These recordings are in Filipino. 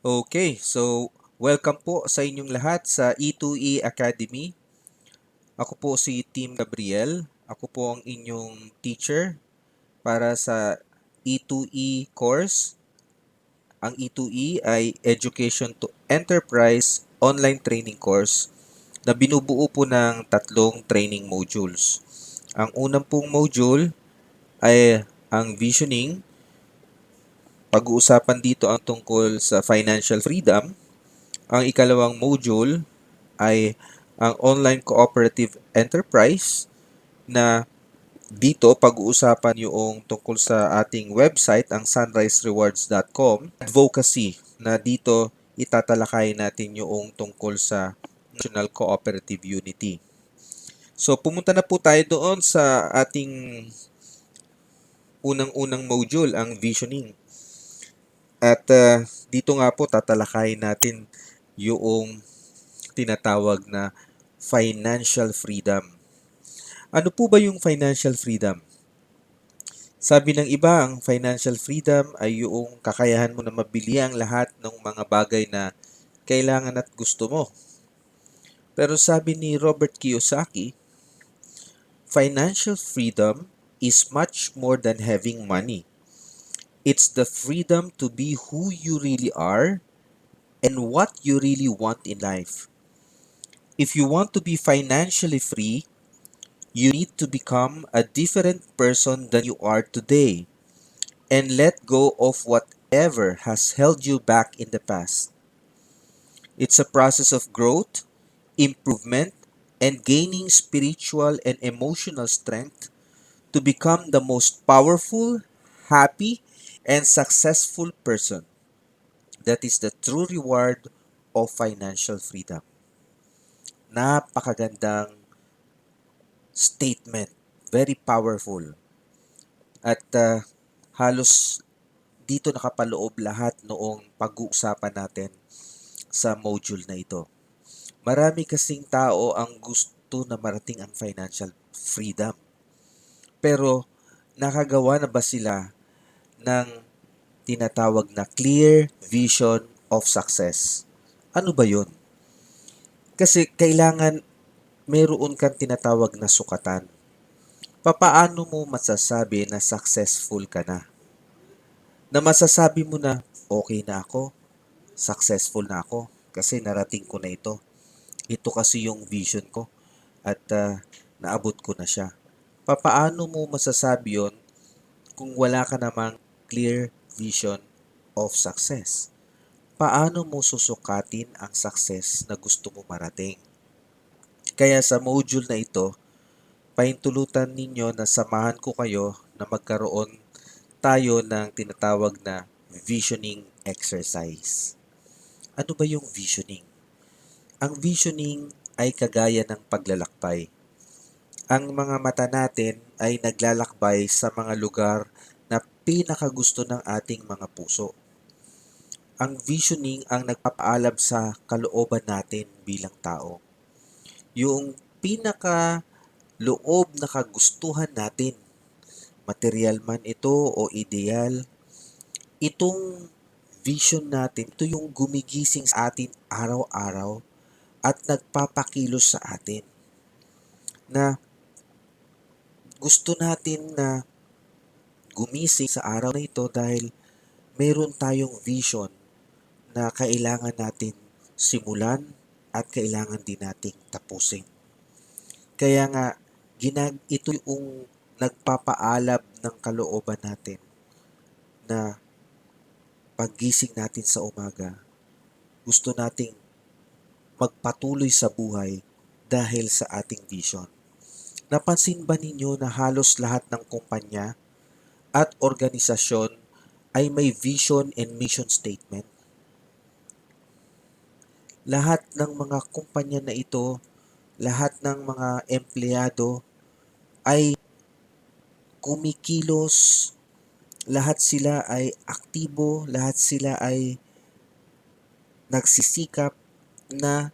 Okay, so welcome po sa inyong lahat sa E2E Academy. Ako po si Tim Gabriel. Ako po ang inyong teacher para sa E2E course. Ang E2E ay Education to Enterprise online training course na binubuo po ng tatlong training modules. Ang unang pong module ay ang visioning. Pag-uusapan dito ang tungkol sa financial freedom. Ang ikalawang module ay ang online cooperative enterprise na dito pag-uusapan yung tungkol sa ating website, ang sunriserewards.com. Advocacy na dito itatalakay natin yung tungkol sa National Cooperative Unity. So pumunta na po tayo doon sa ating unang-unang module, ang visioning. At dito nga po tatalakayin natin yung tinatawag na financial freedom. Ano po ba yung financial freedom? Sabi ng iba, ang financial freedom ay yung kakayahan mo na mabili ang lahat ng mga bagay na kailangan at gusto mo. Pero sabi ni Robert Kiyosaki, financial freedom is much more than having money. It's the freedom to be who you really are and what you really want in life. If you want to be financially free, you need to become a different person than you are today and let go of whatever has held you back in the past. It's a process of growth, improvement, and gaining spiritual and emotional strength to become the most powerful, happy, and successful person. That is the true reward of financial freedom. Napakagandang statement. Very powerful. At halos dito nakapaloob lahat noong pag-uusapan natin sa module na ito. Marami kasing tao ang gusto na marating ang financial freedom. Pero nakagawa na ba sila ng tinatawag na clear vision of success? Ano ba yun? Kasi kailangan mayroon kang tinatawag na sukatan. Papaano mo masasabi na successful ka na? Na masasabi mo na okay na ako, successful na ako kasi narating ko na ito. Ito kasi yung vision ko at naabot ko na siya. Papaano mo masasabi yon kung wala ka namang clear vision of success? Paano mo susukatin ang success na gusto mo marating? Kaya sa module na ito, pahintulutan ninyo na samahan ko kayo na magkaroon tayo ng tinatawag na visioning exercise. Ano ba yung visioning? Ang visioning ay kagaya ng paglalakbay. Ang mga mata natin ay naglalakbay sa mga lugar na pinakagusto ng ating mga puso. Ang visioning ang nagpapaalam sa kalooban natin bilang tao. Yung pinaka loob na kagustuhan natin, material man ito o ideal, itong vision natin, ito yung gumigising sa atin araw-araw at nagpapakilos sa atin na gusto natin na gumising sa araw na ito dahil meron tayong vision na kailangan natin simulan at kailangan din nating tapusin. Kaya nga, ito yung nagpapaalab ng kalooban natin na paggising natin sa umaga, gusto nating magpatuloy sa buhay dahil sa ating vision. Napansin ba ninyo na halos lahat ng kumpanya at organisasyon ay may vision and mission statement? Lahat ng mga kumpanya na ito, lahat ng mga empleyado ay kumikilos, lahat sila ay aktibo, lahat sila ay nagsisikap na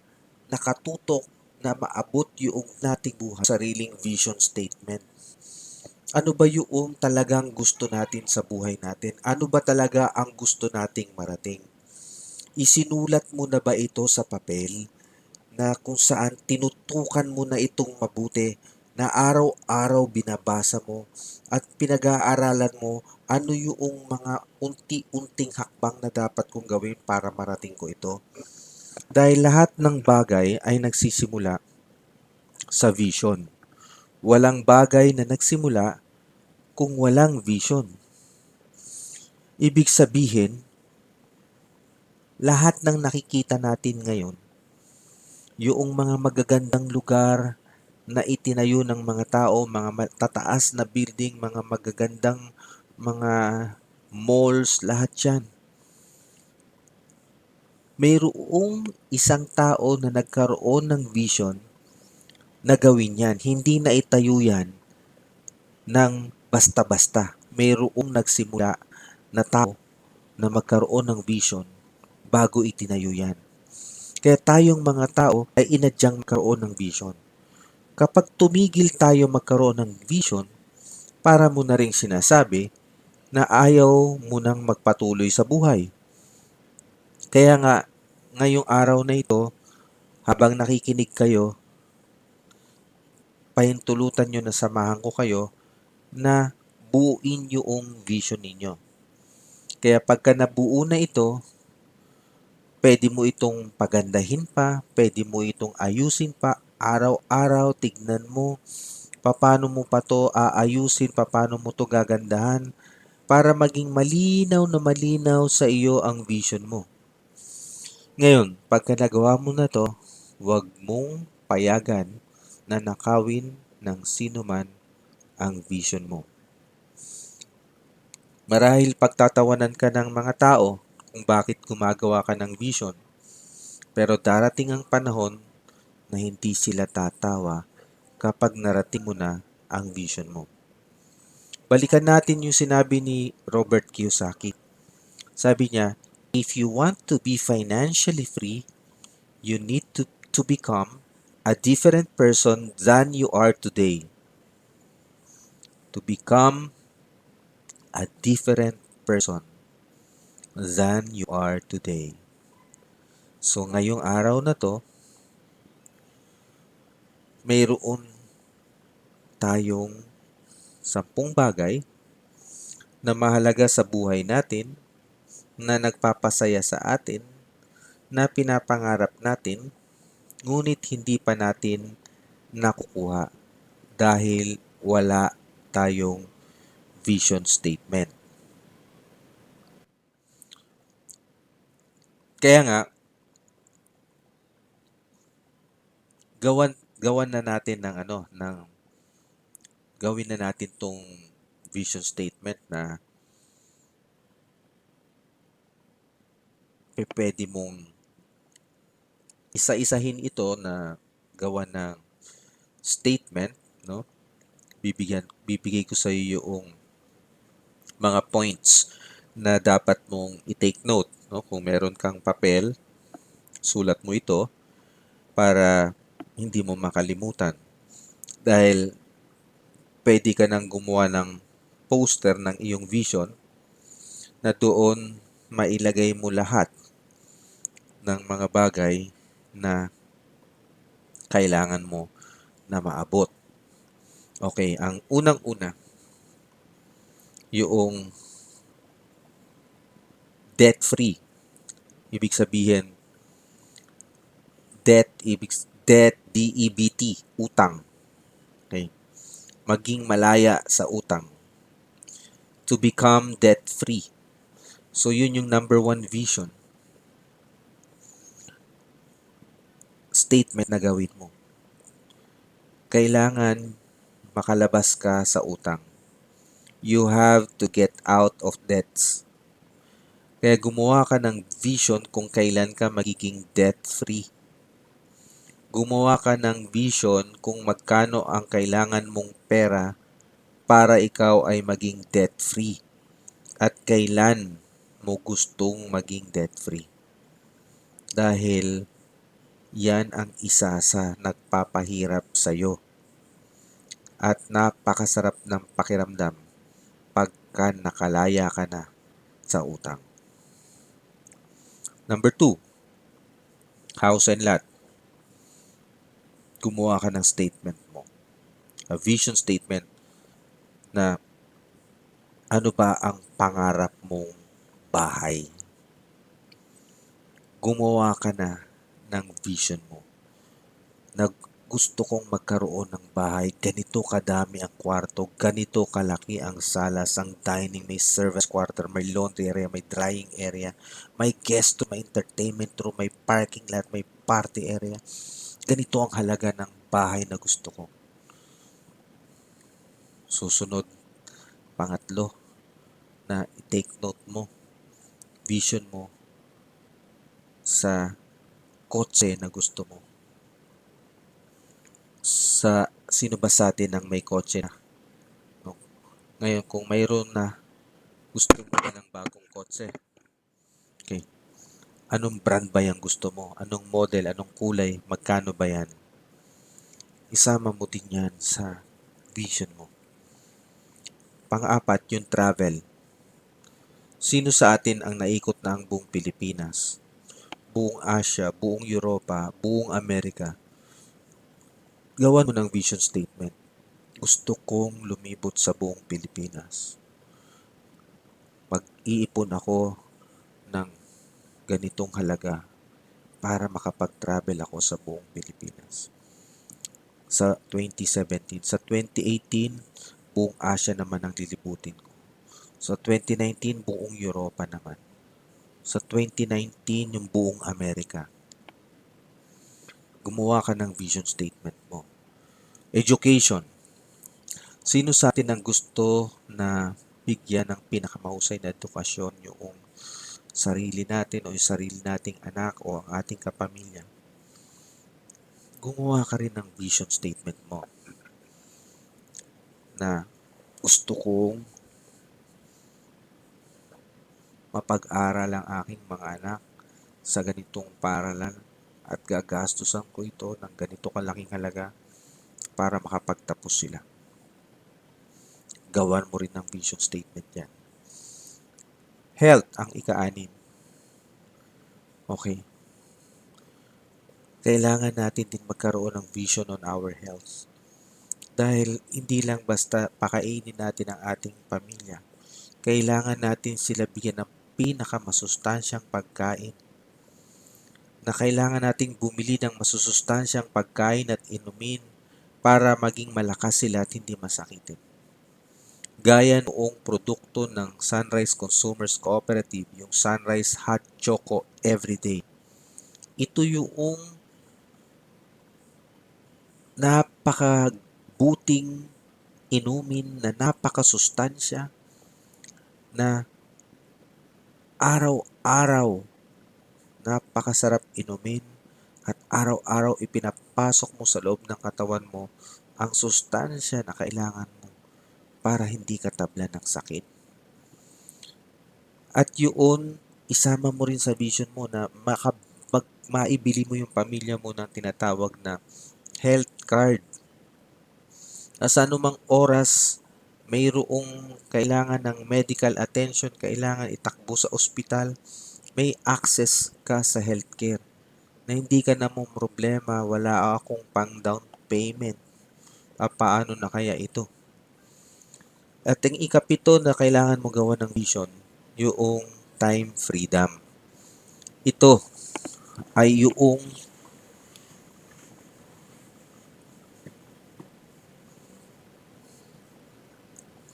nakatutok na maabot yung nating buhay, sariling vision statement. Ano ba yung talagang gusto natin sa buhay natin? Ano ba talaga ang gusto nating marating? Isinulat mo na ba ito sa papel na kung saan tinutukan mo na itong mabuti na araw-araw binabasa mo at pinag-aaralan mo ano yung mga unti-unting hakbang na dapat kong gawin para marating ko ito? Dahil lahat ng bagay ay nagsisimula sa vision. Walang bagay na nagsimula kung walang vision. Ibig sabihin, lahat ng nakikita natin ngayon, yung mga magagandang lugar na itinayo ng mga tao, mga matataas na building, mga magagandang mga malls, lahat yan. Mayroong isang tao na nagkaroon ng vision na gawin yan. Hindi na itayo yan ng basta-basta. Mayroong nagsimula na tao na magkaroon ng vision bago itinayo yan. Kaya tayong mga tao ay inadyang magkaroon ng vision. Kapag tumigil tayo magkaroon ng vision, para mo na ring sinasabi na ayaw mo nang magpatuloy sa buhay. Kaya nga, ngayong araw na ito, habang nakikinig kayo, pahintulutan nyo na samahan ko kayo na buuin yung vision ninyo. Kaya pagka nabuo na ito, pwede mo itong pagandahin pa, pwede mo itong ayusin pa, araw-araw tignan mo, paano mo pa to aayusin, paano mo to gagandahan, para maging malinaw na malinaw sa iyo ang vision mo. Ngayon, pagka nagawa mo na to, huwag mong payagan na nakawin ng sino man ang vision mo. Marahil pagtatawanan ka ng mga tao kung bakit gumagawa ka ng vision, pero darating ang panahon na hindi sila tatawa kapag narating mo na ang vision mo. Balikan natin yung sinabi ni Robert Kiyosaki. Sabi niya, if you want to be financially free, you need to become a different person than you are today. To become a different person than you are today. So ngayong araw na to, mayroon tayong 10 bagay na mahalaga sa buhay natin, na nagpapasaya sa atin, na pinapangarap natin, ngunit hindi pa natin nakukuha dahil wala tayong vision statement. Kaya nga, gawan na natin ng gawin na natin tong vision statement na pwede mong isa-isahin ito na gawa ng statement, no? Bibigay ko sa iyo yung mga points na dapat mong i-take note, no? Kung meron kang papel, sulat mo ito para hindi mo makalimutan. Dahil pwede ka nang gumawa ng poster ng iyong vision na doon mailagay mo lahat ng mga bagay na kailangan mo na maabot. Okay, ang unang-una, yung debt-free. Ibig sabihin, DEBT, utang. Okay? Maging malaya sa utang. To become debt-free. So, yun yung number 1 vision statement na gawin mo. Kailangan makalabas ka sa utang. You have to get out of debts. Kaya gumawa ka ng vision kung kailan ka magiging debt-free. Gumawa ka ng vision kung magkano ang kailangan mong pera para ikaw ay maging debt-free. At kailan mo gustong maging debt-free. Dahil yan ang isa sa nagpapahirap sa'yo. At napakasarap ng pakiramdam pagka nakalaya ka na sa utang. Number two, house and lot. Gumawa ka ng statement mo. A vision statement na ano ba ang pangarap mong bahay. Gumawa ka na ng vision mo. Gusto kong magkaroon ng bahay, ganito kadami ang kwarto, ganito kalaki ang salas, ang dining, may service quarter, may laundry area, may drying area, may guest room, may entertainment room, may parking lot, may party area. Ganito ang halaga ng bahay na gusto ko. Susunod, pangatlo, na i-take note mo, vision mo sa kotse na gusto mo. Sino ba sa atin ang may kotse na? No? Ngayon, kung mayroon na gusto mo na ng bagong kotse, okay, anong brand ba yung gusto mo? Anong model? Anong kulay? Magkano ba yan? Isama mo din yan sa vision mo. Pang-apat, yung travel. Sino sa atin ang naikot na ang buong Pilipinas? Buong Asia, buong Europa, buong Amerika? Gawan mo ng vision statement. Gusto kong lumibot sa buong Pilipinas. Mag-iipon ako ng ganitong halaga para makapag-travel ako sa buong Pilipinas. Sa 2017, sa 2018, buong Asia naman ang lilibutin ko. Sa 2019, buong Europa naman. Sa 2019, yung buong Amerika. Gumawa ka ng vision statement mo. Education. Sino sa atin ang gusto na bigyan ng pinakamahusay na edukasyon yung sarili natin o yung sarili nating anak o ang ating kapamilya? Gumawa ka rin ng vision statement mo na gusto kong mapag-aral ang aking mga anak sa ganitong paralan at gagastusan ko ito ng ganito kalaking halaga para makapagtapos sila. Gawan mo rin ng vision statement yan. Health ang ika-anim. Okay. Kailangan natin din magkaroon ng vision on our health. Dahil hindi lang basta pakainin natin ang ating pamilya. Kailangan natin sila bigyan ng pinakamasustansyang pagkain. Na kailangan nating bumili ng masusustansyang pagkain at inumin para maging malakas sila at hindi masakitin. Gaya noong produkto ng Sunrise Consumers Cooperative, yung Sunrise Hot Choco Everyday. Ito yung napakabuting inumin na napakasustansya na araw-araw napakasarap inumin at araw-araw ipinapasok mo sa loob ng katawan mo ang sustansya na kailangan mo para hindi ka tablan ng sakit. At yun, isama mo rin sa vision mo na maibili mo yung pamilya mo ng tinatawag na health card. Na sa anumang oras, mayroong kailangan ng medical attention, kailangan itakbo sa ospital, may access ka sa healthcare na hindi ka na mong problema, wala akong pang down payment. Paano na kaya ito? At ang ikapito na kailangan mo gawa ng vision, yung time freedom. Ito ay yung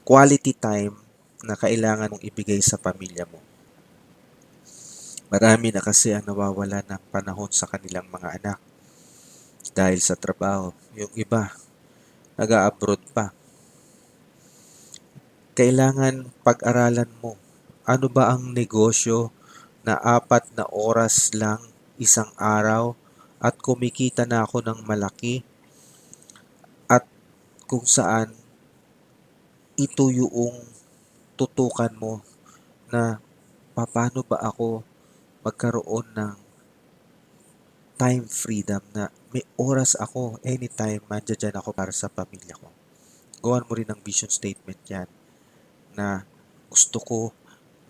quality time na kailangan mong ibigay sa pamilya mo. Marami na kasi ang nawawala ng panahon sa kanilang mga anak dahil sa trabaho. Yung iba, nag-a-abroad pa. Kailangan pag-aralan mo, ano ba ang negosyo na 4 na oras lang isang araw at kumikita na ako ng malaki at kung saan ito yung tutukan mo na paano ba ako magkaroon ng time freedom na may oras ako anytime mandyan ako para sa pamilya ko. Gawan mo rin ng vision statement yan na gusto ko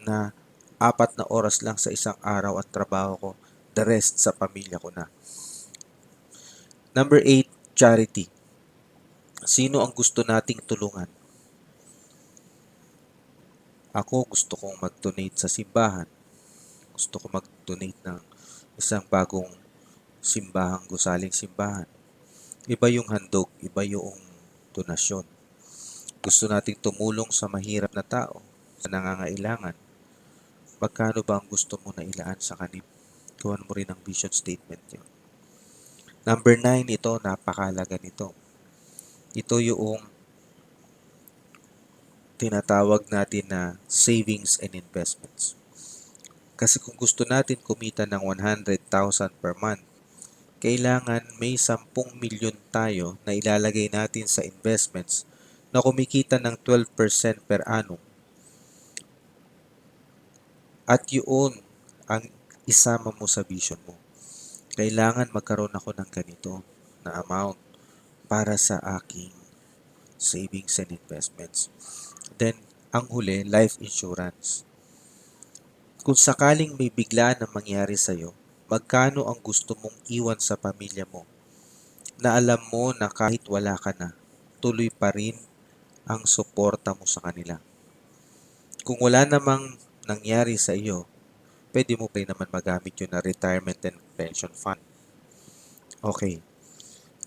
na 4 na oras lang sa isang araw ang trabaho ko, the rest sa pamilya ko na. Number 8, charity. Sino ang gusto nating tulungan? Ako gusto kong mag-donate sa simbahan. Gusto ko mag-donate ng isang bagong simbahang gusaling simbahan. Iba yung handog, iba yung donasyon. Gusto nating tumulong sa mahirap na tao, sa nangangailangan. Magkano ba ang gusto mo na ilaan sa kanila? Gawan mo rin ang vision statement yun. Number 9, ito, napakalaga nito. Ito yung tinatawag natin na savings and investments. Kasi kung gusto natin kumita ng 100,000 per month, kailangan may 10 milyon tayo na ilalagay natin sa investments na kumikita ng 12% per annum. At yun ang isama mo sa vision mo. Kailangan magkaroon ako ng ganito na amount para sa aking savings and investments. Then, ang huli, life insurance. Kung sakaling may biglaan na mangyari sa'yo, magkano ang gusto mong iwan sa pamilya mo na alam mo na kahit wala ka na, tuloy pa rin ang suporta mo sa kanila. Kung wala namang nangyari sa iyo, pwede mo pa rin naman magamit yun na retirement and pension fund. Okay.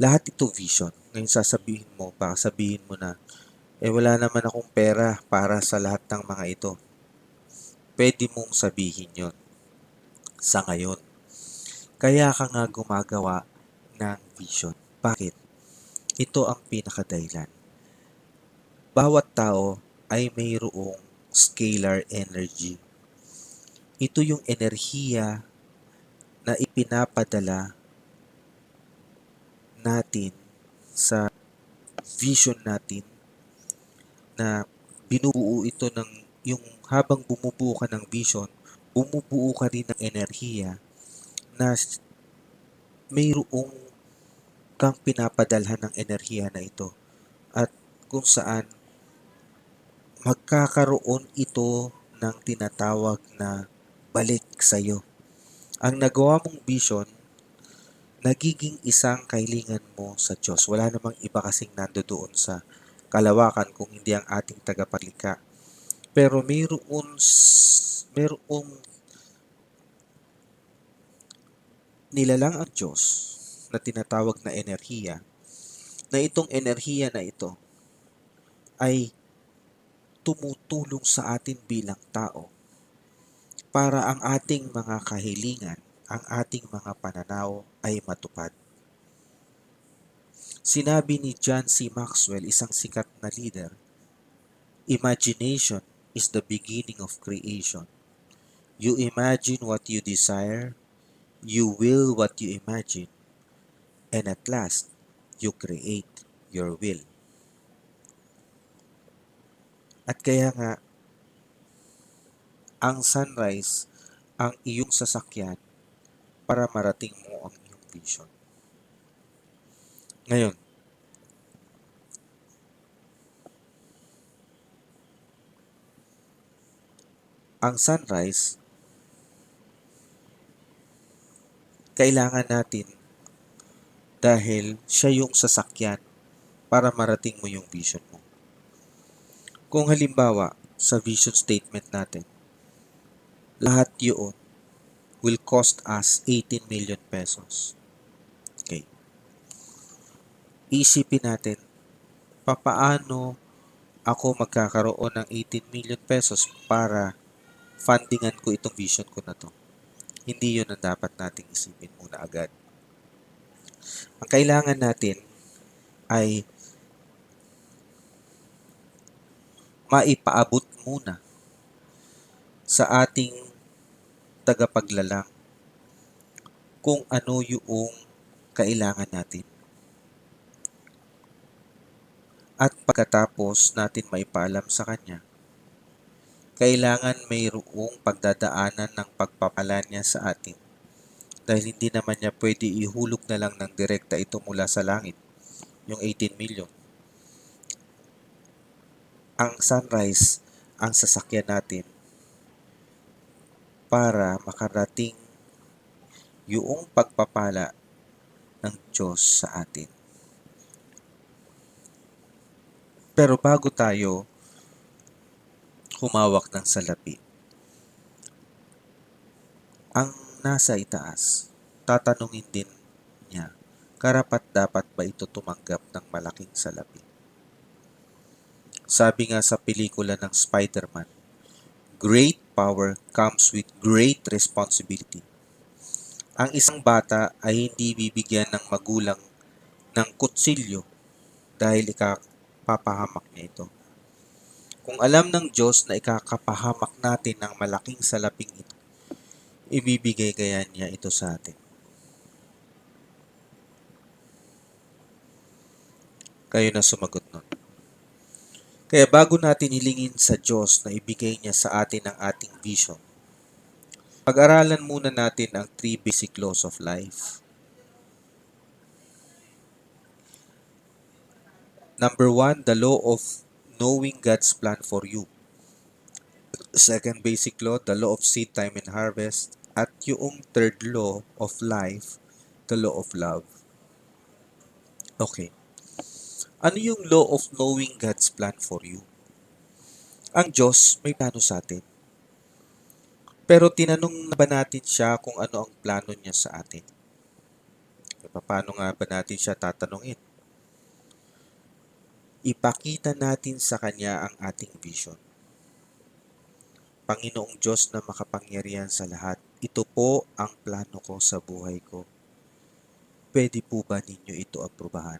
Lahat ito vision. Ngayon baka sabihin mo na, wala naman akong pera para sa lahat ng mga ito. Pwede mong sabihin yon sa ngayon. Kaya ka nga gumagawa ng vision. Bakit? Ito ang pinakadahilan. Bawat tao ay mayroong scalar energy. Ito yung enerhiya na ipinapadala natin sa vision natin na binubuo ito ng yung habang bumubuo ka ng vision, bumubuo ka rin ng enerhiya na mayroong kang pinapadalhan ng enerhiya na ito at kung saan magkakaroon ito ng tinatawag na balik sa iyo. Ang nagawa mong vision, nagiging isang kahilingan mo sa Diyos. Wala namang iba kasing nandoon sa kalawakan kung hindi ang ating tagapaglikha. Pero mayroong nilalang ang Diyos na tinatawag na enerhiya, na itong enerhiya na ito ay tumutulong sa atin bilang tao para ang ating mga kahilingan, ang ating mga pananaw ay matupad. Sinabi ni John C. Maxwell, isang sikat na leader, imagination is the beginning of creation. You imagine what you desire, you will what you imagine, and at last, you create your will. At kaya nga, ang sunrise ang iyong sasakyan para marating mo ang iyong vision. Ngayon, ang sunrise, kailangan natin dahil siya yung sasakyan para marating mo yung vision mo. Kung halimbawa, sa vision statement natin, lahat yun will cost us 18 million pesos. Okay. Isipin natin, papaano ako magkakaroon ng 18 million pesos para fundingan ko itong vision ko na to. Hindi yun ang dapat nating isipin muna agad. Ang kailangan natin ay maipaabot muna sa ating tagapaglalang kung ano yung kailangan natin. At pagkatapos natin maipaalam sa kanya, kailangan mayroong pagdadaanan ng pagpapala niya sa atin. Dahil hindi naman niya pwede ihulog na lang ng direkta ito mula sa langit, yung 18 million. Ang sunrise, ang sasakyan natin para makarating yung pagpapala ng Diyos sa atin. Pero bago tayo humawak ng salapi, ang nasa itaas, tatanungin din niya, karapat dapat ba ito tumanggap ng malaking salapi? Sabi nga sa pelikula ng Spider-Man, great power comes with great responsibility. Ang isang bata ay hindi bibigyan ng magulang ng kutsilyo dahil ikapapahamak niya ito. Kung alam ng Diyos na ikakapahamak natin ng malaking salaping ito, ibibigay kaya niya ito sa atin. Kayo na sumagot nun. Kaya bago natin hilingin sa Diyos na ibigay niya sa atin ang ating vision, pag-aralan muna natin ang 3 basic laws of life. Number 1, the law of knowing God's plan for you. Second basic law, the law of seed time and harvest. At yung third law of life, the law of love. Okay. Ano yung law of knowing God's plan for you? Ang Diyos may plano sa atin. Pero tinanong na ba natin siya kung ano ang plano niya sa atin? Paano nga ba natin siya tatanungin? Ipakita natin sa Kanya ang ating vision. Panginoong Diyos na makapangyarihan sa lahat, ito po ang plano ko sa buhay ko. Pwede po ba ninyo ito aprubahan?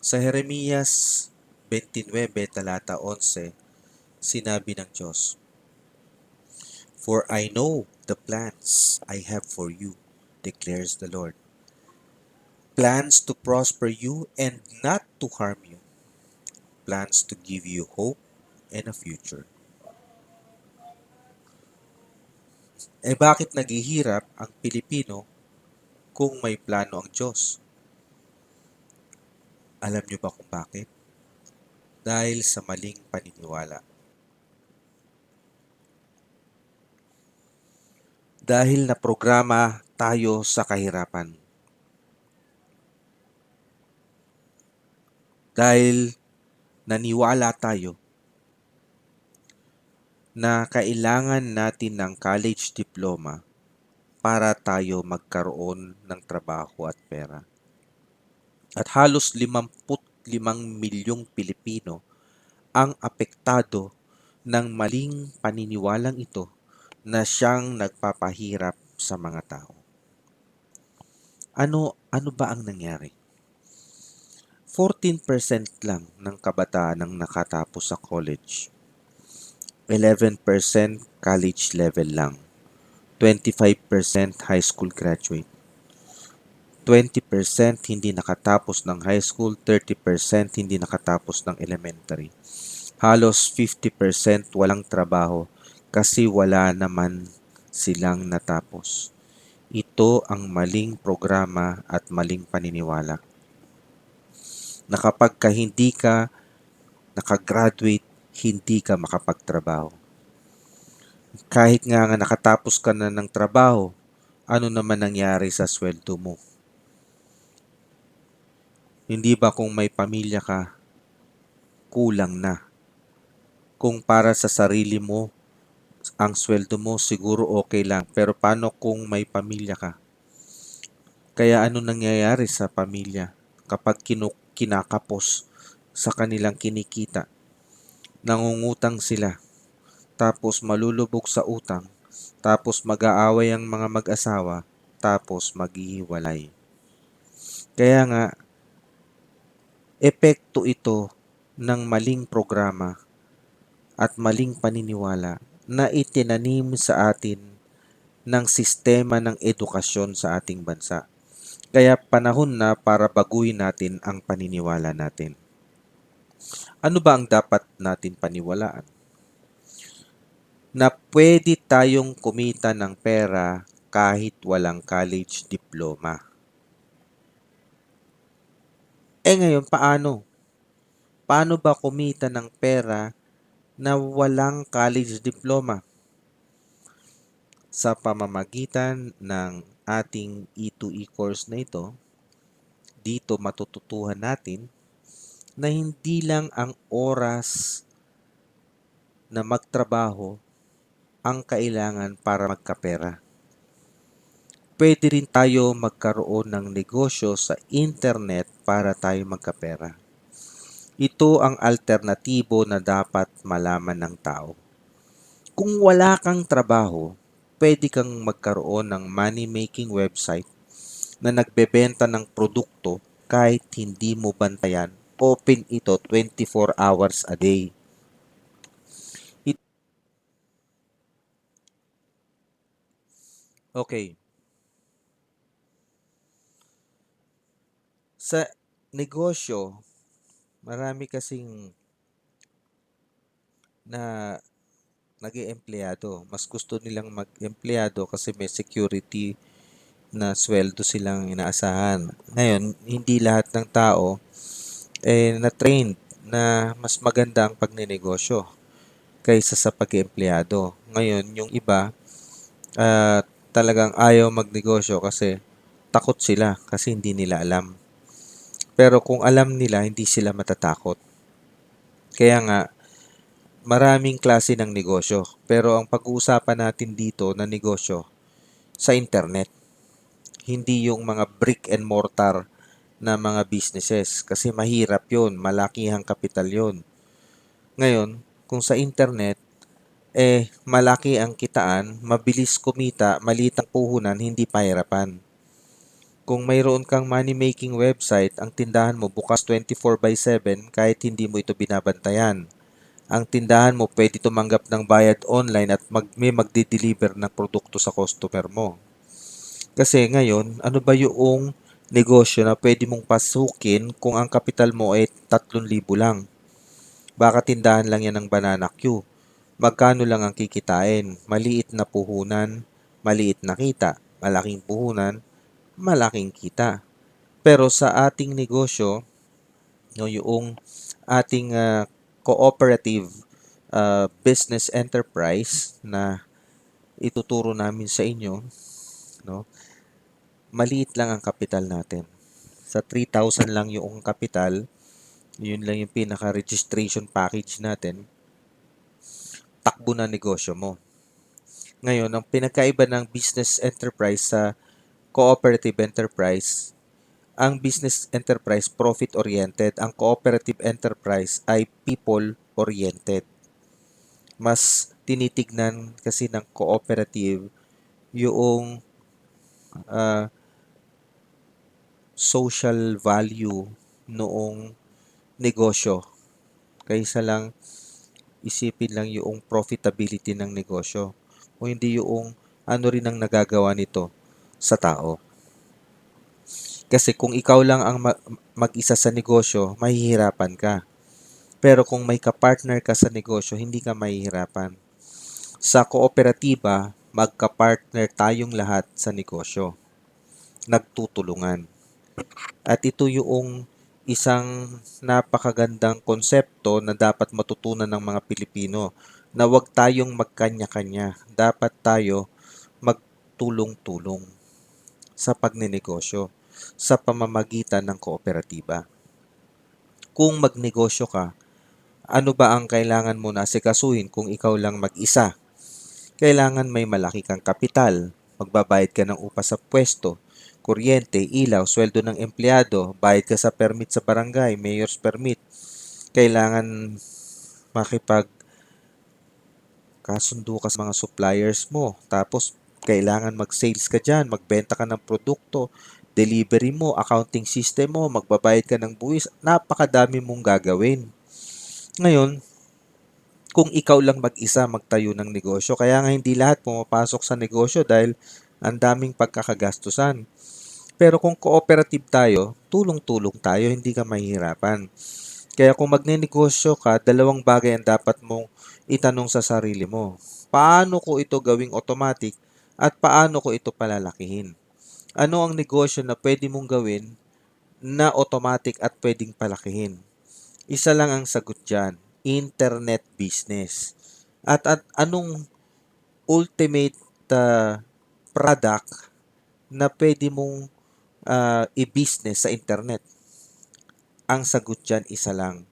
Sa Jeremias 29, talata 11, sinabi ng Diyos, for I know the plans I have for you, declares the Lord. Plans to prosper you and not to harm you. Plans to give you hope and a future. Bakit naghihirap ang Pilipino kung may plano ang Diyos? Alam niyo ba kung bakit? Dahil sa maling paniniwala. Dahil naprograma tayo sa kahirapan. Dahil naniwala tayo na kailangan natin ng college diploma para tayo magkaroon ng trabaho at pera. At halos 55 milyong Pilipino ang apektado ng maling paniniwalang ito na siyang nagpapahirap sa mga tao. Ano ba ang nangyari? 14% lang ng kabataan ang nakatapos sa college. 11% college level lang. 25% high school graduate. 20% hindi nakatapos ng high school, 30% hindi nakatapos ng elementary. Halos 50% walang trabaho kasi wala naman silang natapos. Ito ang maling programa at maling paniniwala. Na kapag hindi ka nakagraduate, hindi ka makapagtrabaho. Kahit nga nakatapos ka na ng trabaho, ano naman nangyari sa sweldo mo? Hindi ba kung may pamilya ka, kulang na? Kung para sa sarili mo, ang sweldo mo siguro okay lang. Pero paano kung may pamilya ka? Kaya ano nangyayari sa pamilya kapag kinakapos sa kanilang kinikita? Nangungutang sila, tapos malulubog sa utang, tapos mag-aaway ang mga mag-asawa, tapos maghihiwalay. Kaya nga, epekto ito ng maling programa at maling paniniwala na itinanim sa atin ng sistema ng edukasyon sa ating bansa. Kaya panahon na para baguhin natin ang paniniwala natin. Ano ba ang dapat natin paniwalaan? Na pwede tayong kumita ng pera kahit walang college diploma. Ngayon, paano? Paano ba kumita ng pera na walang college diploma? Sa pamamagitan ng ating E2E course na ito, dito matututuhan natin na hindi lang ang oras na magtrabaho ang kailangan para magkapera. Pwede rin tayo magkaroon ng negosyo sa internet para tayo magkapera. Ito ang alternatibo na dapat malaman ng tao. Kung wala kang trabaho, pwede kang magkaroon ng money-making website na nagbebenta ng produkto kahit hindi mo bantayan. Open ito 24 hours a day. Okay. Sa negosyo, marami kasing na nag-eempleyado. Mas gusto nilang mag-empleyado kasi may security na sweldo silang inaasahan. Ngayon, hindi lahat ng tao na-trained na mas maganda ang pagnenegosyo kaysa sa pag-empleyado. Ngayon, yung iba talagang ayaw magnegosyo kasi takot sila kasi hindi nila alam. Pero kung alam nila, hindi sila matatakot. Kaya nga, maraming klase ng negosyo. Pero ang pag-uusapan natin dito na negosyo sa internet. Hindi yung mga brick and mortar na mga businesses. Kasi mahirap yon, malakihang kapital yon. Ngayon, kung sa internet, malaki ang kitaan, mabilis kumita, maliit ang puhunan, hindi pahirapan. Kung mayroon kang money-making website, ang tindahan mo bukas 24/7 kahit hindi mo ito binabantayan. Ang tindahan mo pwede tumanggap ng bayad online at may magdi-deliver ng produkto sa customer mo. Kasi ngayon, ano ba yung negosyo na pwede mong pasukin kung ang kapital mo ay 3,000 lang? Baka tindahan lang yan ng banana Q. Magkano lang ang kikitain? Maliit na puhunan, maliit na kita. Malaking puhunan, malaking kita. Pero sa ating negosyo, no, yung ating cooperative business enterprise na ituturo namin sa inyo, no, maliit lang ang kapital natin. Sa 3,000 lang yung kapital, yun lang yung pinaka-registration package natin, takbo na negosyo mo. Ngayon, ang pinakaiba ng business enterprise sa cooperative enterprise, ang business enterprise profit-oriented, ang cooperative enterprise ay people-oriented. Mas tinitignan kasi ng cooperative yung uh, social value noong negosyo kaysa lang isipin lang yung profitability ng negosyo o hindi yung ano rin ang nagagawa nito sa tao. Kasi kung ikaw lang ang mag-isa sa negosyo, mahihirapan ka. Pero kung may ka-partner ka sa negosyo, hindi ka mahihirapan. Sa kooperatiba, magka-partner tayong lahat sa negosyo. Nagtutulungan. At ito yung isang napakagandang konsepto na dapat matutunan ng mga Pilipino na huwag tayong magkanya-kanya. Dapat tayo magtulong-tulong sa pagnenegosyo sa pamamagitan ng kooperatiba. Kung magnegosyo ka, ano ba ang kailangan mo na asikasuhin kung ikaw lang mag-isa? Kailangan may malaki kang kapital, magbabayad ka ng upa sa pwesto, kuryente, ilaw, sweldo ng empleyado, bayad ka sa permit sa barangay, mayor's permit. Kailangan makipag kasundo ka sa mga suppliers mo. Tapos, kailangan mag-sales ka dyan, magbenta ka ng produkto, delivery mo, accounting system mo, magbabayad ka ng buwis. Napakadami mong gagawin. Ngayon, kung ikaw lang mag-isa magtayo ng negosyo, kaya nga hindi lahat pumapasok sa negosyo dahil ang daming pagkakagastusan. Pero kung cooperative tayo, tulong-tulong tayo, hindi ka mahihirapan. Kaya kung magnenegosyo ka, dalawang bagay ang dapat mong itanong sa sarili mo. Paano ko ito gawing automatic at paano ko ito palalakihin? Ano ang negosyo na pwede mong gawin na automatic at pwedeng palakihin? Isa lang ang sagot dyan, internet business. At anong ultimate product na pwede mong i-business sa internet? Ang sagot dyan isa lang,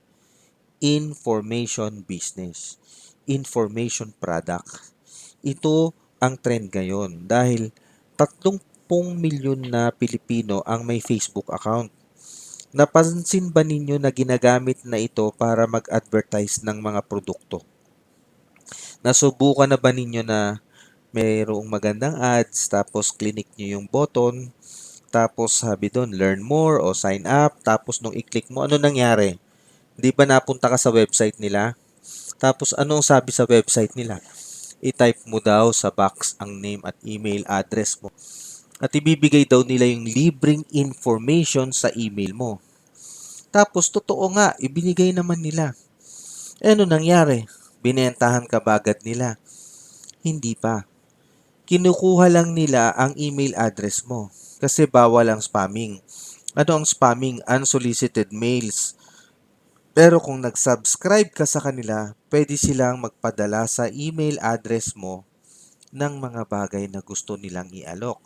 information business, information product. Ito ang trend ngayon dahil 30 milyon na Pilipino ang may Facebook account. Napansin ba ninyo na ginagamit na ito para mag-advertise ng mga produkto? Nasubukan na ba ninyo na mayroong magandang ads, tapos clinic nyo yung button, tapos sabi doon, learn more o sign up, tapos nung i-click mo, ano nangyari? Di ba napunta ka sa website nila? Tapos anong sabi sa website nila? I-type mo daw sa box ang name at email address mo. At ibibigay daw nila yung libreng information sa email mo. Tapos totoo nga, ibinigay naman nila. Eh, ano nangyari? Binentahan ka ba agad nila? Hindi pa. Kinukuha lang nila ang email address mo kasi bawal ang spamming. Ano ang spamming? Unsolicited mails. Pero kung nag-subscribe ka sa kanila, pwede silang magpadala sa email address mo ng mga bagay na gusto nilang i-alok.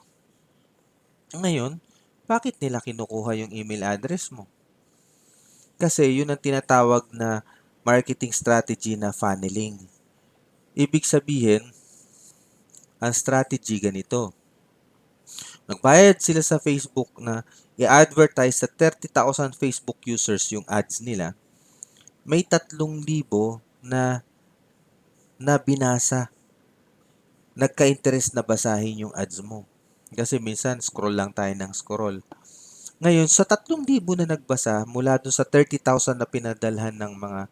Ngayon, bakit nila kinukuha yung email address mo? Kasi yun ang tinatawag na marketing strategy na funneling. Ibig sabihin, ang strategy ganito. Nagbayad sila sa Facebook na i-advertise sa 30,000 Facebook users yung ads nila. May 3,000 na binasa. Nagka-interest na basahin yung ads mo. Kasi minsan, scroll lang tayo ng scroll. Ngayon, sa 3,000 na nagbasa, mula dun sa 30,000 na pinadalhan ng mga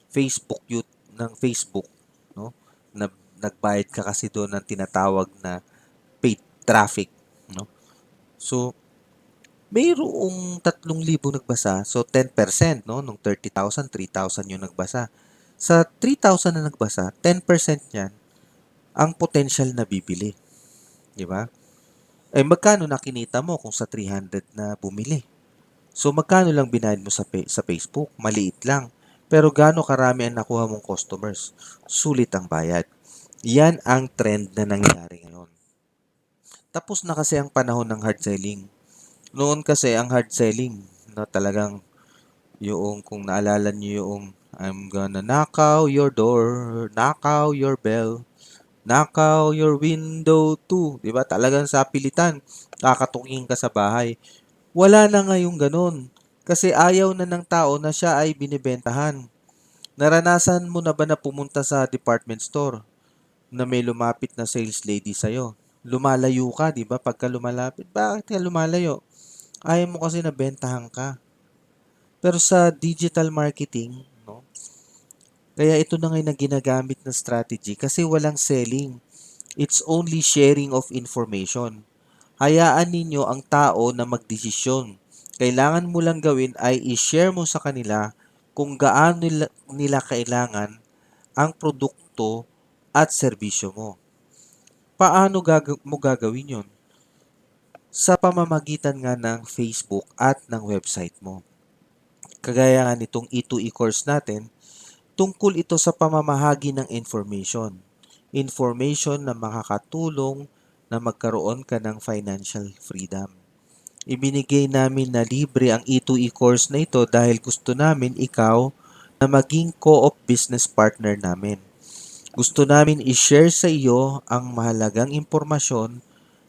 Facebook, no? Na nagbayad ka kasi doon ng tinatawag na paid traffic, no? So, mayroong 3,000 nagbasa. So, 10%, no? Nung 30,000, 3,000 yung nagbasa. Sa 3,000 na nagbasa, 10% niyan ang potential na bibili. Di ba? Eh, magkano na kinita mo kung sa 300 na bumili? So, magkano lang binayad mo sa Facebook? Maliit lang. Pero gaano karami ang nakuha mong customers? Sulit ang bayad. Yan ang trend na nangyayari ngayon. Tapos na kasi ang panahon ng hard selling. Noon kasi ang hard selling na talagang yung kung naalala niyo yung I'm gonna knockow your door, knockow your bell, knockow your window too. 'Di ba? Talagang sa pilitan, kakatungin ka sa bahay. Wala na ngayong ganun. Kasi ayaw na ng tao na siya ay binibentahan. Naranasan mo na ba na pumunta sa department store na may lumapit na sales lady sa'yo? Lumalayo ka, di ba? Pagka lumalapit, bakit ka lumalayo? Ayaw mo kasi nabentahan ka. Pero sa digital marketing, no? Kaya ito na ngayon ang ginagamit na strategy kasi walang selling. It's only sharing of information. Hayaan ninyo ang tao na magdesisyon. Kailangan mo lang gawin ay i-share mo sa kanila kung gaano nila kailangan ang produkto at serbisyo mo. Paano mo gagawin yon? Sa pamamagitan nga ng Facebook at ng website mo. Kagaya nga nitong E2E course natin, tungkol ito sa pamamahagi ng information. Information na makakatulong na magkaroon ka ng financial freedom. Ibinigay namin na libre ang E2E course na ito dahil gusto namin ikaw na maging co-op business partner namin. Gusto namin i-share sa iyo ang mahalagang impormasyon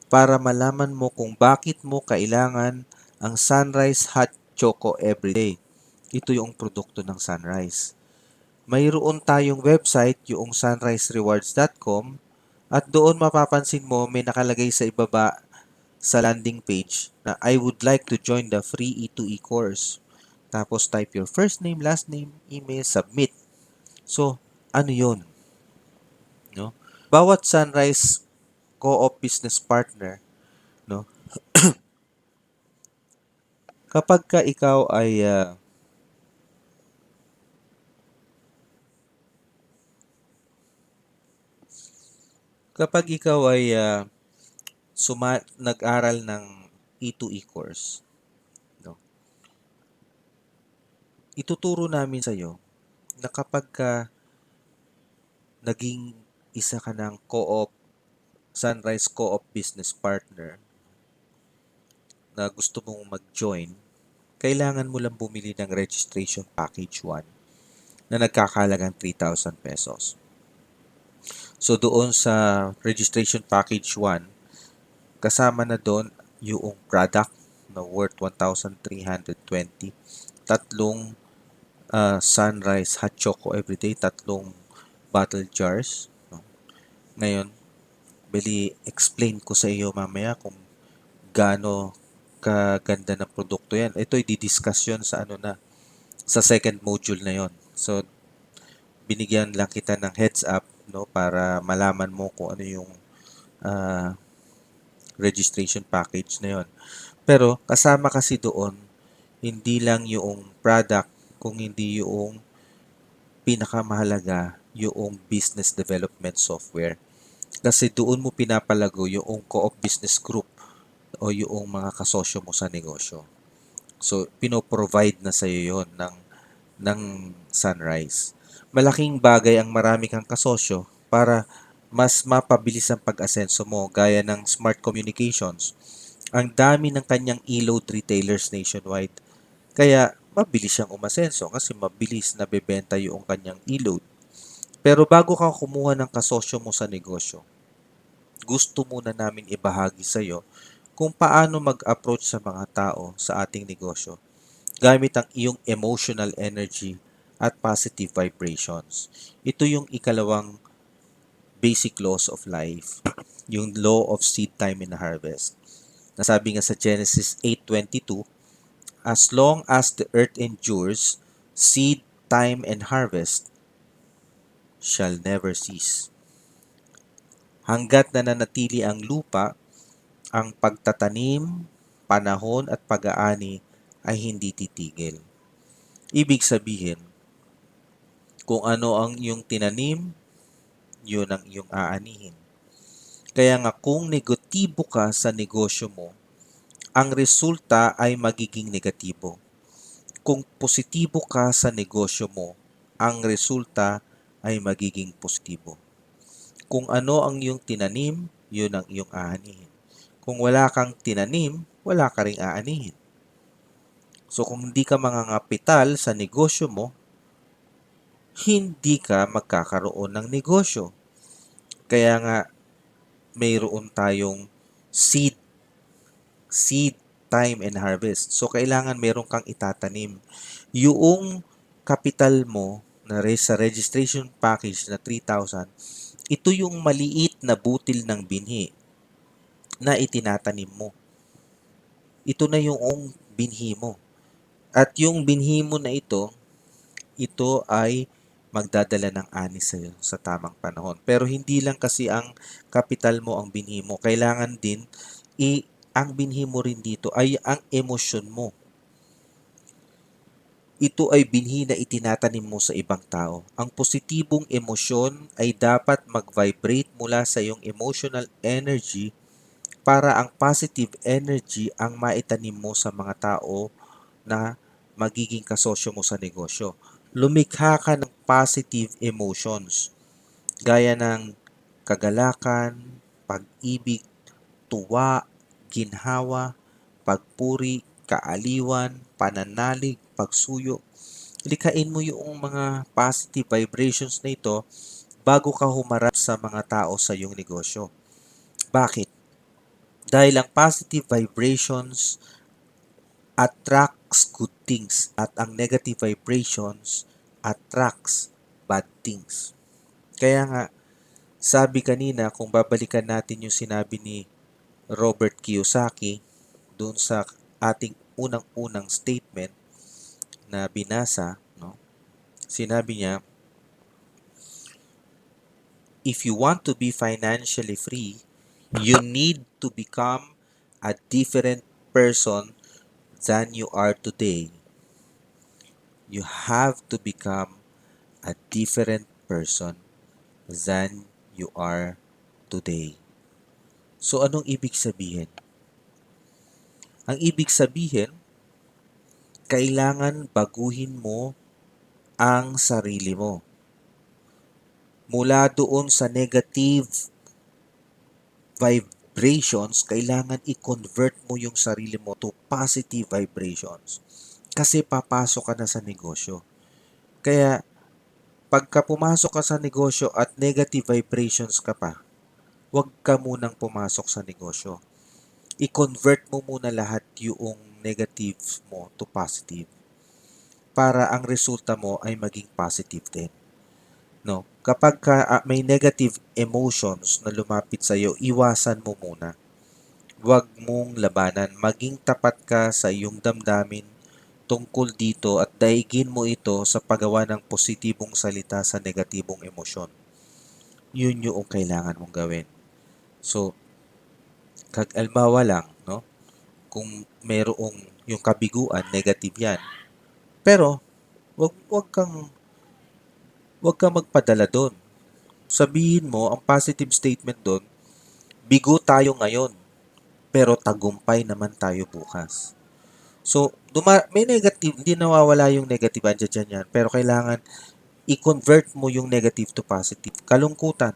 para malaman mo kung bakit mo kailangan ang Sunrise Hot Choco everyday. Ito yung produkto ng Sunrise. Mayroon tayong website, yung sunriserewards.com, at doon mapapansin mo may nakalagay sa ibaba sa landing page na I would like to join the free E2E course. Tapos type your first name, last name, email, submit. So, ano yun? No? Bawat Sunrise Co-op business partner, no? Kapag ka ikaw ay kapag ikaw ay nag-aral ng E2E course, no? Ituturo namin sa iyo na kapag ka naging isa ka ng co-op Sunrise Co-op Business Partner na gusto mong mag-join, kailangan mo lang bumili ng registration package 1 na nagkakahalagang 3,000 pesos. So doon sa registration package 1, kasama na doon yung product na worth 1,320, tatlong Sunrise Hot Choco Everyday, tatlong bottle jars. No? Ngayon, explain ko sa iyo mamaya kung gaano kaganda ng produkto yan. Ito ay didiscuss yun sa sa second module na yon. So, binigyan lang kita ng heads up, no, para malaman mo kung ano yung ah, registration package na yon. Pero kasama kasi doon hindi lang yung product, kung hindi yung pinakamahalaga yung business development software. Kasi doon mo pinapalago yung co-op business group o yung mga kasosyo mo sa negosyo. So, pino-provide na sa iyo yon ng Sunrise. Malaking bagay ang marami kang kasosyo para mas mapabilis ang pag-asenso mo gaya ng Smart Communications. Ang dami ng kanyang e-load retailers nationwide. Kaya mabilis siyang umasenso kasi mabilis na bebenta yung kanyang e-load. Pero bago ka kumuha ng kasosyo mo sa negosyo, gusto muna namin ibahagi sa iyo kung paano mag-approach sa mga tao sa ating negosyo gamit ang iyong emotional energy at positive vibrations. Ito yung ikalawang basic laws of life, yung law of seed time and harvest. Nasabi nga sa Genesis 8:22, as long as the earth endures, seed time and harvest shall never cease. Hanggat nananatili ang lupa, ang pagtatanim, panahon at pag-aani ay hindi titigil. Ibig sabihin, kung ano ang iyong tinanim, yun ang iyong aanihin. Kaya nga kung negatibo ka sa negosyo mo, ang resulta ay magiging negatibo. Kung positibo ka sa negosyo mo, ang resulta ay magiging positibo. Kung ano ang iyong tinanim, yun ang iyong aanihin. Kung wala kang tinanim, wala ka ring aanihin. So kung hindi ka mangangapital sa negosyo mo, hindi ka magkakaroon ng negosyo. Kaya nga mayroon tayong seed, seed time and harvest. So kailangan meron kang itatanim. Yung capital mo na sa registration package na 3,000, ito yung maliit na butil ng binhi na itinatanim mo. Ito na yung binhi mo. At yung binhi mo na ito ay magdadala ng ani sa'yo sa tamang panahon. Pero hindi lang kasi ang kapital mo ang binhi mo. Kailangan din, ang binhi mo rin dito ay ang emosyon mo. Ito ay binhi na itinatanim mo sa ibang tao. Ang positibong emosyon ay dapat mag-vibrate mula sa iyong emotional energy para ang positive energy ang maitanim mo sa mga tao na magiging kasosyo mo sa negosyo. Lumikha ka ng positive emotions gaya ng kagalakan, pag-ibig, tuwa, ginhawa, pagpuri, kaaliwan, pananalig, pagsuyo. Likhain mo yung mga positive vibrations na ito bago ka humarap sa mga tao sa iyong negosyo. Bakit? Dahil ang positive vibrations attracts good things at ang negative vibrations attracts bad things. Kaya nga, sabi kanina, kung babalikan natin yung sinabi ni Robert Kiyosaki doon sa ating unang-unang statement na binasa, no? Sinabi niya, if you want to be financially free, you need to become a different person than you are today. You have to become a different person than you are today. So, anong ibig sabihin? Ang ibig sabihin, kailangan baguhin mo ang sarili mo. Mula doon sa negative vibrations, kailangan i-convert mo yung sarili mo to positive vibrations. Kasi papasok ka na sa negosyo. Kaya, pagka pumasok ka sa negosyo at negative vibrations ka pa, huwag ka munang pumasok sa negosyo. I-convert mo muna lahat yung negative mo to positive para ang resulta mo ay maging positive din. No? Kapag may negative emotions na lumapit sa iyo, iwasan mo muna. Huwag mong labanan. Maging tapat ka sa iyong damdamin tungkol dito at daigin mo ito sa paggawa ng positibong salita sa negatibong emosyon. Yun yung kailangan mong gawin. So, kag-almawa lang, no? Kung merong yung kabiguan, negative yan. Pero, wag kang magpadala doon. Sabihin mo, ang positive statement doon, bigo tayo ngayon, pero tagumpay naman tayo bukas. So, may negative, hindi nawawala yung negative, andyan dyan yan. Pero kailangan i-convert mo yung negative to positive. Kalungkutan.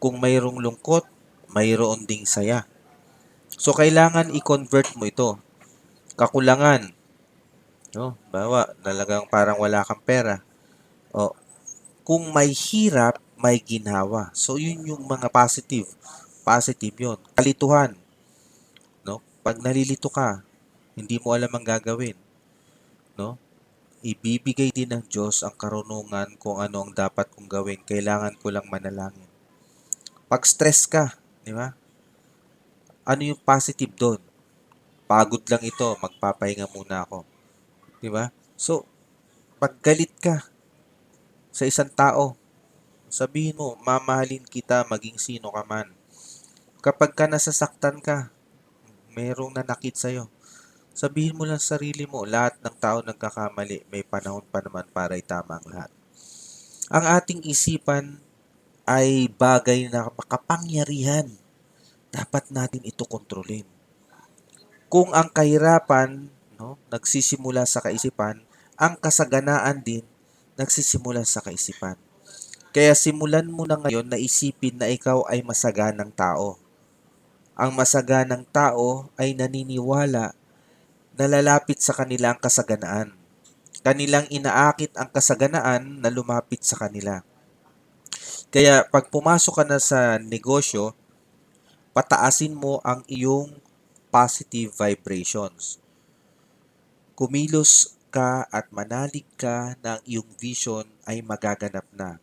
Kung mayroong lungkot, mayroon ding saya. So, kailangan i-convert mo ito. Kakulangan. No? Bawa, talagang parang wala kang pera. O, kung may hirap, may ginhawa. So, yun yung mga positive. Positive yun. Kalituhan. No? Pag nalilito ka, hindi mo alam ang gagawin. No? Ibibigay din ng Diyos ang karunungan kung ano ang dapat kong gawin. Kailangan ko lang manalangin. Pag stress ka, di ba? Ano yung positive doon? Pagod lang ito, magpapahinga muna ako. Di ba? So, pag galit ka sa isang tao, sabihin mo, mamahalin kita maging sino ka man. Kapag ka nasasaktan ka, merong nanakit sa'yo, sabihin mo lang sa sarili mo, lahat ng tao nagkakamali, may panahon pa naman para itama ang lahat. Ang ating isipan ay bagay na makapangyarihan. Dapat natin ito kontrolin. Kung ang kahirapan, no, nagsisimula sa kaisipan, ang kasaganaan din nagsisimula sa kaisipan. Kaya simulan mo na ngayon na isipin na ikaw ay masaganang tao. Ang masaganang tao ay naniniwala na lalapit sa kanila ang kasaganaan. Kanilang inaakit ang kasaganaan na lumapit sa kanila. Kaya pag pumasok ka na sa negosyo, pataasin mo ang iyong positive vibrations. Kumilos ka at manalig ka na ang iyong vision ay magaganap na.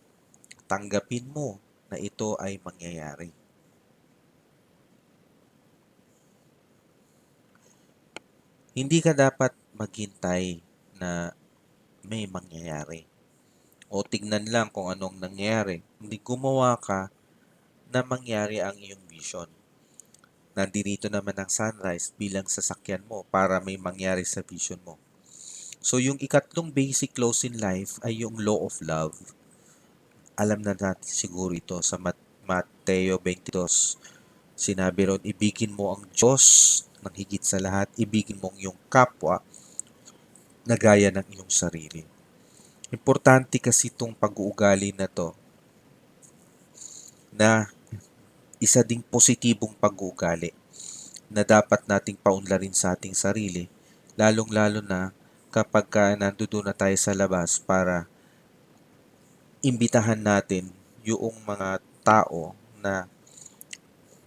Tanggapin mo na ito ay mangyayari. Hindi ka dapat maghintay na may mangyayari. O tignan lang kung anong nangyayari. Hindi gumawa ka na mangyari ang iyong vision. Nandito naman ang sunrise bilang sasakyan mo para may mangyari sa vision mo. So, yung ikatlong basic laws in life ay yung law of love. Alam na natin siguro ito sa Mateo 22. Sinabi ron, ibigin mo ang Diyos ng higit sa lahat, ibigin mo ang iyong kapwa na gaya ng iyong sarili. Importante kasi itong pag-uugali na to na isa ding positibong pag-uugali na dapat nating paunlarin sa ating sarili, lalong-lalo na kapag nandoon na tayo sa labas para imbitahan natin yung mga tao na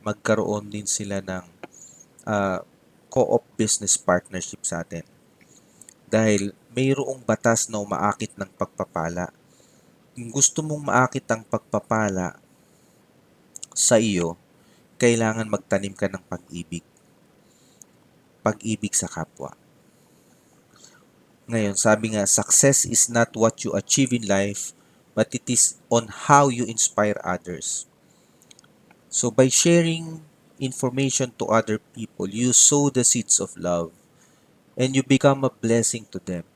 magkaroon din sila ng co-op business partnership sa atin. Dahil mayroong batas na umaakit ng pagpapala. Kung gusto mong maakit ang pagpapala sa iyo, kailangan magtanim ka ng pag-ibig. Pag-ibig sa kapwa. Ngayon, sabi nga, success is not what you achieve in life, but it is on how you inspire others. So by sharing information to other people, you sow the seeds of love and you become a blessing to them.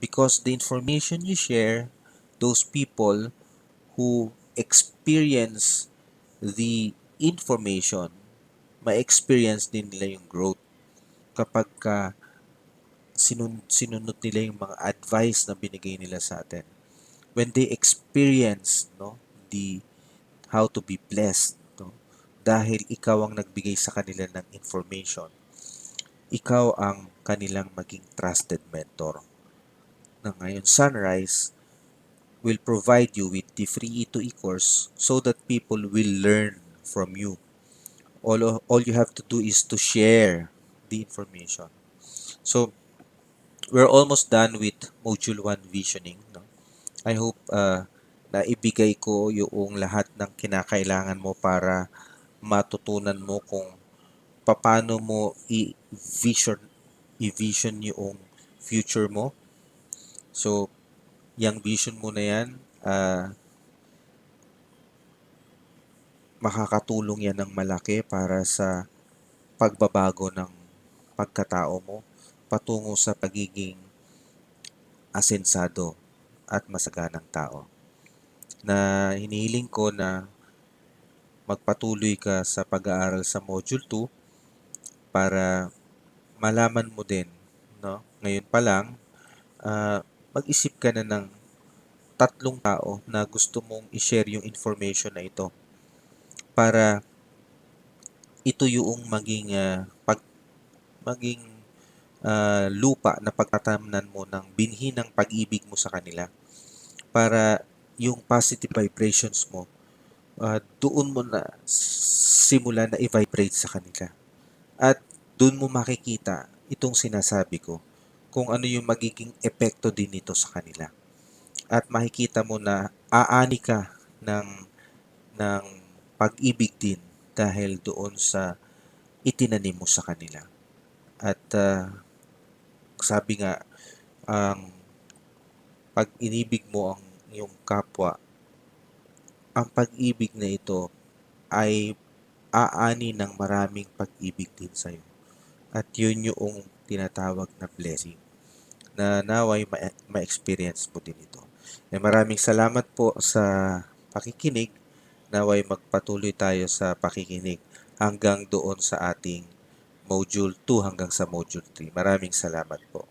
Because the information you share, those people who experience the information, ma-experience din nila yung growth kapag sinunod nila yung mga advice na binigay nila sa atin. When they experience, no, the how to be blessed, no, dahil ikaw ang nagbigay sa kanila ng information. Ikaw ang kanilang maging trusted mentor. Na ngayon, Sunrise will provide you with the free E2E course so that people will learn from you. All you have to do is to share the information. So, we're almost done with Module 1 Visioning. No? I hope na ibigay ko yung lahat ng kinakailangan mo para matutunan mo kung paano mo i-vision yung future mo. So, yung vision mo na yan, makakatulong yan ng malaki para sa pagbabago ng pagkatao mo patungo sa pagiging asensado at masaganang tao. Na hinihiling ko na magpatuloy ka sa pag-aaral sa Module 2 para malaman mo din, no? Ngayon pa lang, mag-isip ka na ng 3 tao na gusto mong i-share yung information na ito para ito yung maging lupa na pagtatamnan mo ng binhi ng pag-ibig mo sa kanila para yung positive vibrations mo doon mo na simula na i-vibrate sa kanila. At doon mo makikita itong sinasabi ko kung ano yung magiging epekto din nito sa kanila. At makikita mo na aani ka ng pag-ibig din dahil doon sa itinanim mo sa kanila. At sabi nga, ang pag inibig mo ang iyong kapwa, ang pag-ibig na ito ay aani ng maraming pag-ibig din sa'yo. At yun yung tinatawag na blessing na naway ma-experience mo din ito. Maraming salamat po sa pakikinig. Naway magpatuloy tayo sa pakikinig hanggang doon sa ating Module 2 hanggang sa Module 3. Maraming salamat po.